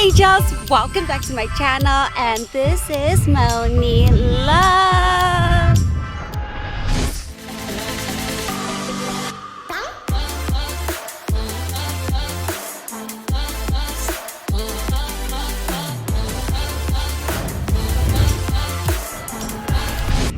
Angels, welcome back to my channel, and this is msmonieLA.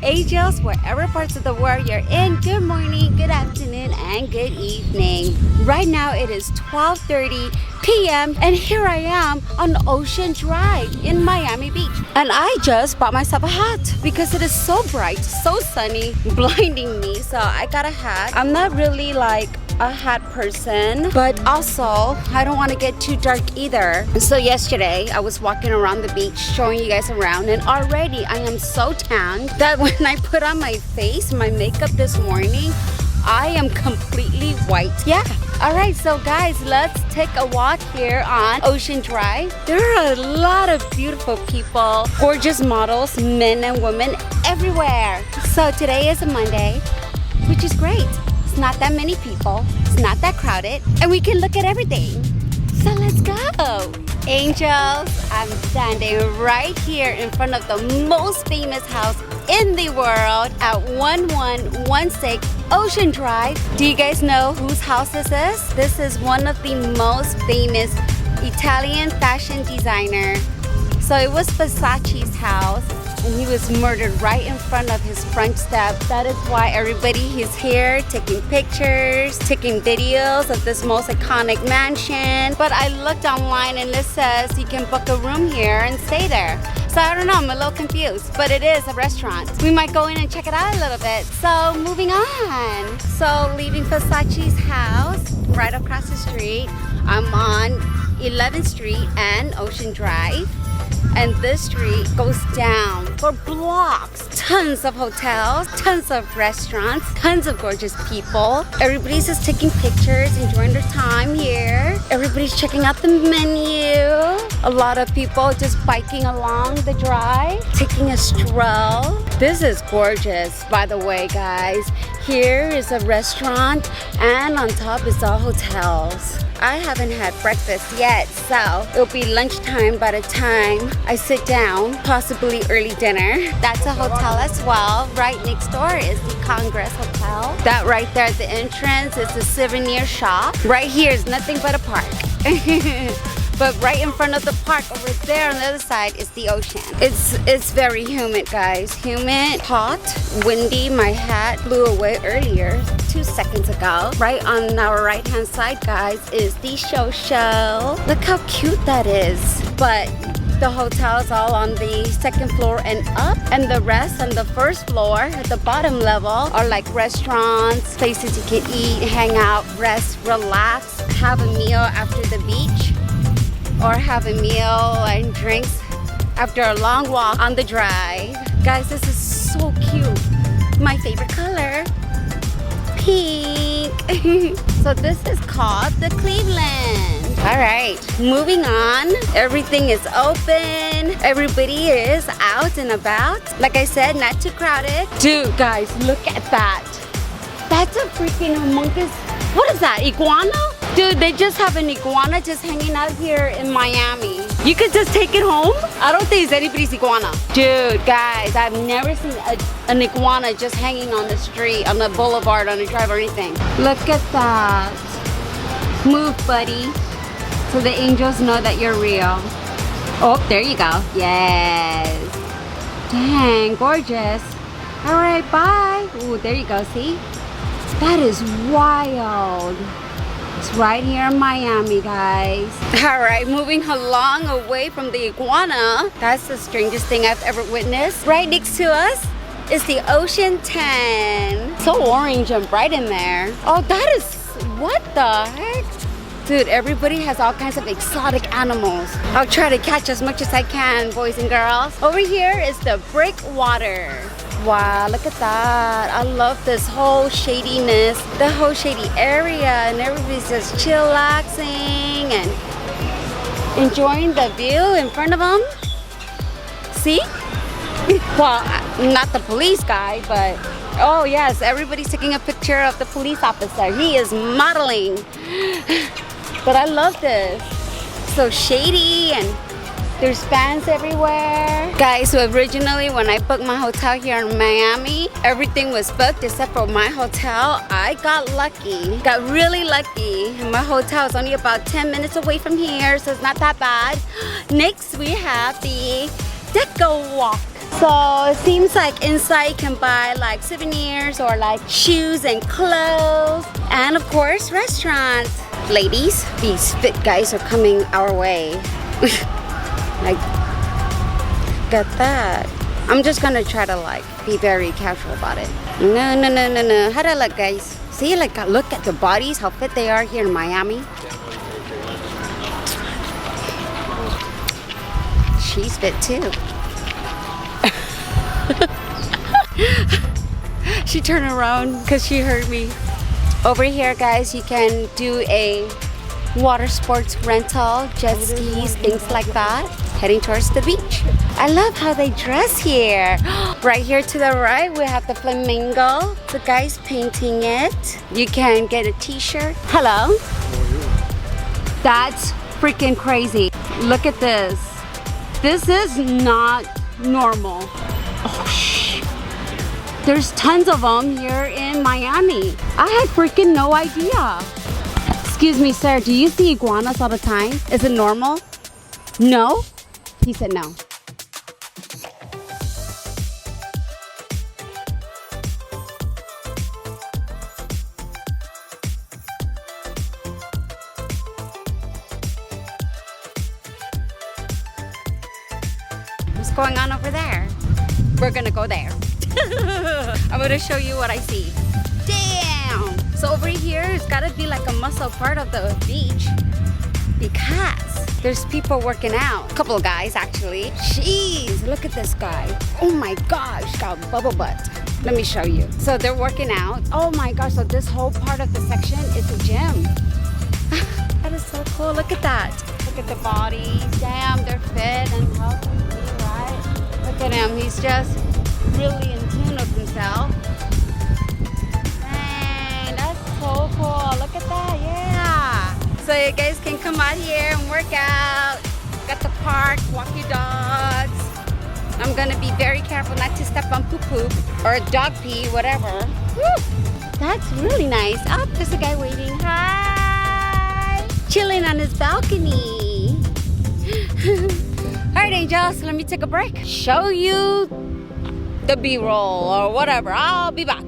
Angels, wherever parts of the world you're in, good morning, good afternoon, and good evening. Right now it is 12:30 p.m. and here I am on Ocean Drive in Miami Beach. And I just bought myself a hat because it is so bright, so sunny, blinding me. So I got a hat. I'm not really like a hat person, but also I don't want to get too dark either. So yesterday I was walking around the beach showing you guys around, and already I am so tanned that when I put on my face, my makeup this morning, I am completely white. Yeah. Alright, so guys, let's take a walk here on Ocean Drive. There are a lot of beautiful people, gorgeous models, men and women everywhere. So today is a Monday, which is great. It's not that many people, it's not that crowded, and we can look at everything. So let's go. Angels, I'm standing right here in front of the most famous house in the world at 1116 Ocean Drive. Do you guys know whose house this is? This is one of the most famous Italian fashion designer. So it was Versace's house, and he was murdered right in front of his front step. That is why everybody is here taking pictures, taking videos of this most iconic mansion. But I looked online and it says you can book a room here and stay there. So I don't know, I'm a little confused, but it is a restaurant. We might go in and check it out a little bit. So moving on. So leaving Versace's house right across the street, I'm on 11th Street and Ocean Drive. And this street goes down for blocks. Tons of hotels, tons of restaurants, tons of gorgeous people. Everybody's just taking pictures, enjoying their time here. Everybody's checking out the menu. A lot of people just biking along the drive, taking a stroll. This is gorgeous, by the way, guys. Here is a restaurant, and on top is all hotels. I haven't had breakfast yet, so it'll be lunchtime by the time I sit down, possibly early dinner. That's a hotel as well. Right next door is the Congress Hotel. That right there at the entrance is the souvenir shop. Right here is nothing but a park. But right in front of the park over there on the other side is the ocean. It's very humid, guys. Humid, hot, windy. My hat blew away earlier, 2 seconds ago. Right on our right hand side, guys, is the show. Look how cute that is. But the hotel is all on the second floor and up, and the rest on the first floor at the bottom level are like restaurants, places you can eat, hang out, rest, relax, have a meal after the beach, or have a meal and drinks after a long walk on the drive. Guys, this is so cute. My favorite color, pink. So this is called the Cleveland. All right, moving on. Everything is open. Everybody is out and about. Like I said, not too crowded. Dude, guys, look at that. That's a freaking humongous, what is that, iguana? Dude, they just have an iguana just hanging out here in Miami. You could just take it home? I don't think it's anybody's iguana. Dude, guys, I've never seen an iguana just hanging on the street, on the boulevard, on the drive or anything. Look at that. Move, buddy, so the angels know that you're real. Oh, there you go. Yes. Dang, gorgeous. All right, bye. Ooh, there you go, see? That is wild. It's right here in Miami, guys. All right, moving along away from the iguana. That's the strangest thing I've ever witnessed. Right next to us is the Ocean 10. So orange and bright in there. Oh, that is, what the heck? Dude, everybody has all kinds of exotic animals. I'll try to catch as much as I can, boys and girls. Over here is the breakwater. Wow, look at that. I love this whole shadiness, the whole shady area, and everybody's just chillaxing and enjoying the view in front of them. See? Well, not the police guy, but oh yes, everybody's taking a picture of the police officer. He is modeling. But I love this. so shady and there's fans everywhere. Guys, so originally when I booked my hotel here in Miami, everything was booked except for my hotel. I got lucky, got really lucky. And my hotel is only about 10 minutes away from here, so it's not that bad. Next, we have the Deco Walk. So it seems like inside you can buy like souvenirs or like shoes and clothes. And of course, restaurants. Ladies, these fit guys are coming our way. Like, get that. I'm just gonna try to like be very casual about it. No. How do I look, guys? See, like, look at the bodies, how fit they are here in Miami. She's fit too. She turned around because she heard me. Over here, guys, you can do a water sports rental, jet skis, things like that, heading towards the beach. I love how they dress here. Right here to the right, we have the flamingo. The guy's painting it. You can get a t-shirt. Hello. That's freaking crazy. Look at this. This is not normal. Oh, shh. There's tons of them here in Miami. I had freaking no idea. Excuse me, sir, do you see iguanas all the time? Is it normal? No? He said no. What's going on over there? We're gonna go there. I'm gonna show you what I see. Damn! So over here, it's gotta be like a muscle part of the beach because there's people working out. A couple of guys, actually. Jeez, look at this guy. Oh my gosh, got bubble butt. Let me show you. So they're working out. Oh my gosh, so this whole part of the section is a gym. That is so cool. Look at that. Look at the bodies. Damn, they're fit and healthy, right? Look at him. He's just really in tune with himself. So cool, look at that, yeah. So you guys can come out here and work out. Got the park, walk your dogs. I'm gonna be very careful not to step on poop or dog pee, whatever. Woo, that's really nice. Oh, there's a guy waiting. Hi. Chilling on his balcony. All right, angels, let me take a break. Show you the B-roll or whatever. I'll be back.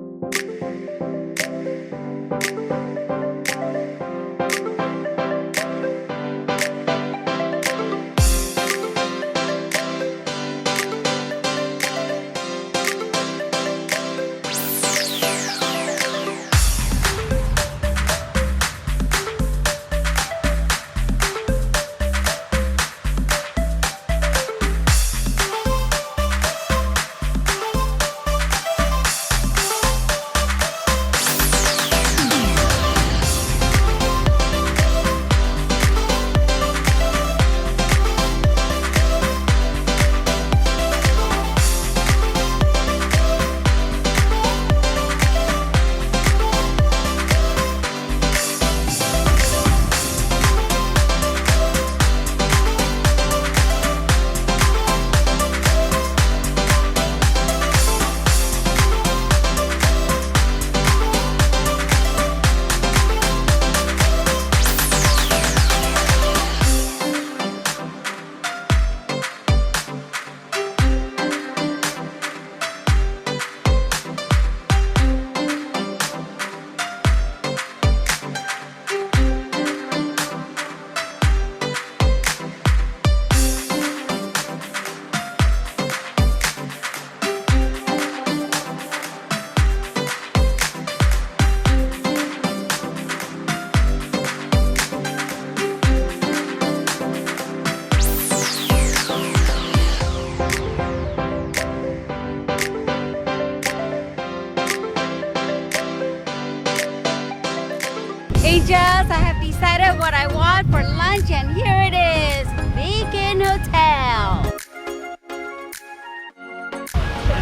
Angels, I have decided what I want for lunch, and here it is, Vegan Hotel.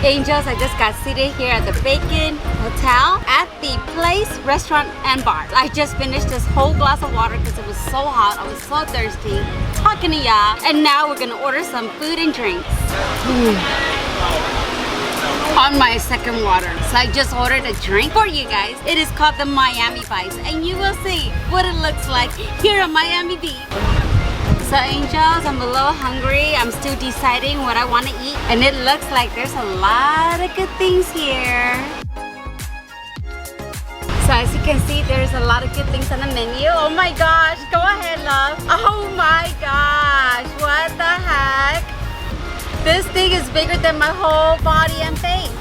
Angels, I just got seated here at the Bacon Hotel at the Place Restaurant and Bar. I just finished this whole glass of water because it was so hot. I was so thirsty. Talking to y'all. And now we're gonna order some food and drinks. On my second water. So I just ordered a drink for you guys. It is called the Miami Vice. And you will see what it looks like here on Miami Beach. So Angels, I'm a little hungry. I'm still deciding what I want to eat. And it looks like there's a lot of good things here. So as you can see, there's a lot of good things on the menu. Oh my gosh, go ahead, love. Oh my gosh, what the heck? This thing is bigger than my whole body and face.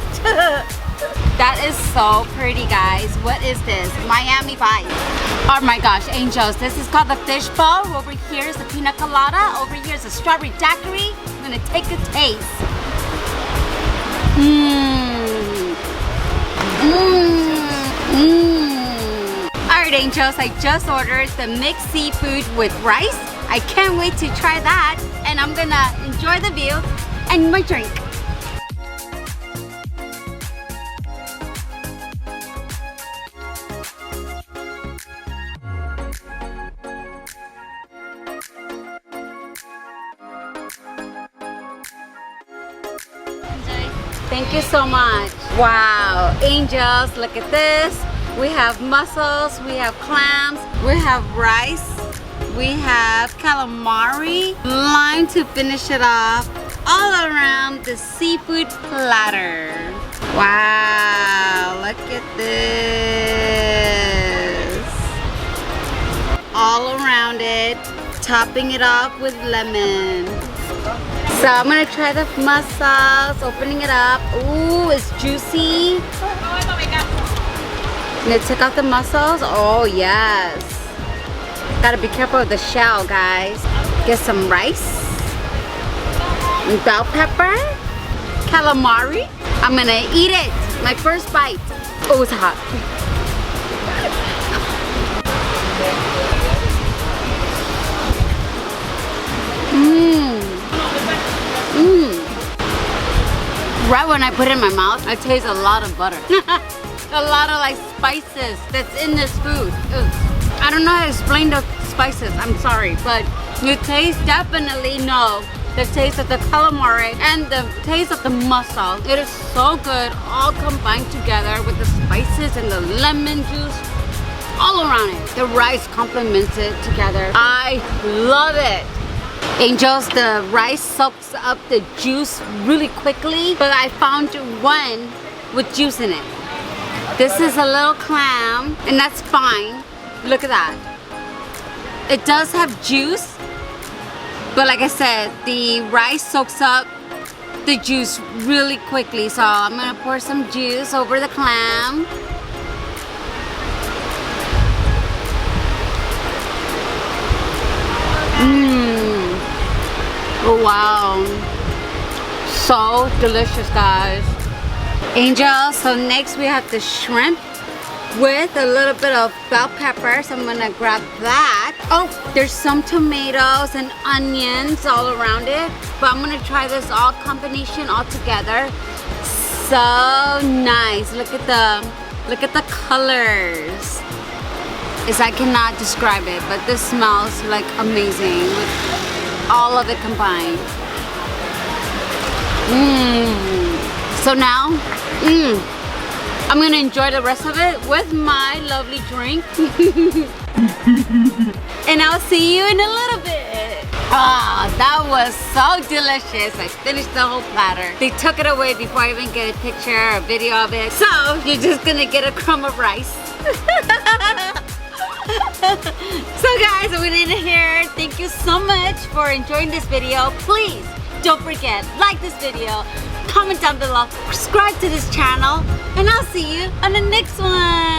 That is so pretty, guys. What is this? Miami Vice. Oh my gosh, Angels. This is called the fish bowl. Over here is the pina colada. Over here is the strawberry daiquiri. I'm gonna take a taste. Alright, Angels. I just ordered the mixed seafood with rice. I can't wait to try that. And I'm gonna enjoy the view and my drink. Thank you so much. Wow, Angels, look at this. We have mussels, we have clams, we have rice, we have calamari, lime to finish it off, all around the seafood platter. Wow, look at this. All around it, topping it off with lemon. So I'm gonna try the mussels, opening it up. Ooh, it's juicy. I'm gonna take out the mussels. Oh yes. Gotta be careful with the shell, guys. Get some rice, bell pepper, calamari. I'm gonna eat it. My first bite. Oh, it's hot. Right when I put it in my mouth, I taste a lot of butter. A lot of like spices that's in this food. Ugh. I don't know how to explain the spices, I'm sorry, but you taste definitely know the taste of the calamari and the taste of the mussel. It is so good, all combined together with the spices and the lemon juice all around it. The rice complements it together. I love it. Angels, the rice soaks up the juice really quickly, but I found one with juice in it. This is a little clam, and that's fine. Look at that. It does have juice, but like I said, the rice soaks up the juice really quickly. So I'm gonna pour some juice over the clam. Oh, wow, so delicious, guys. Angels, so next we have the shrimp with a little bit of bell pepper, so I'm gonna grab that. Oh, there's some tomatoes and onions all around it, but I'm gonna try this all combination all together. So nice. Look at the colors. I cannot describe it, but this smells like amazing with all of it combined. So now, I'm gonna enjoy the rest of it with my lovely drink. And I'll see you in a little bit. Ah, that was so delicious. I finished the whole platter. They took it away before I even get a picture or a video of it. So you're just gonna get a crumb of rice. So guys, we're in here. Thank you so much for enjoying this video. Please don't forget, like this video, comment down below, subscribe to this channel, and I'll see you on the next one.